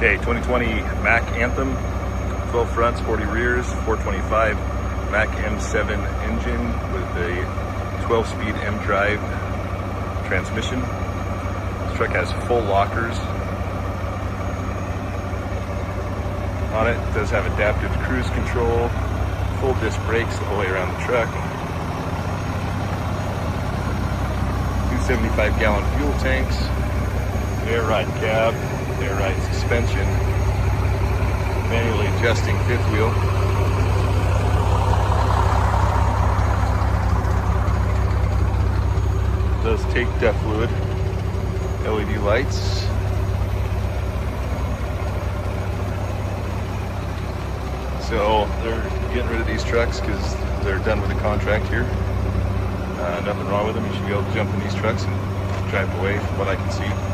Okay, 2020 Mack Anthem, 12 fronts, 40 rears, 425 Mack M7 engine with a 12-speed M-Drive transmission. This truck has full lockers on it. It does have adaptive cruise control, full disc brakes the whole way around the truck. 275-gallon fuel tanks, air ride cab, air ride suspension, manually adjusting fifth wheel. Does take depth fluid, LED lights. So they're getting rid of these trucks because they're done with the contract here. Nothing wrong with them. You should be able to jump in these trucks and drive away from what I can see.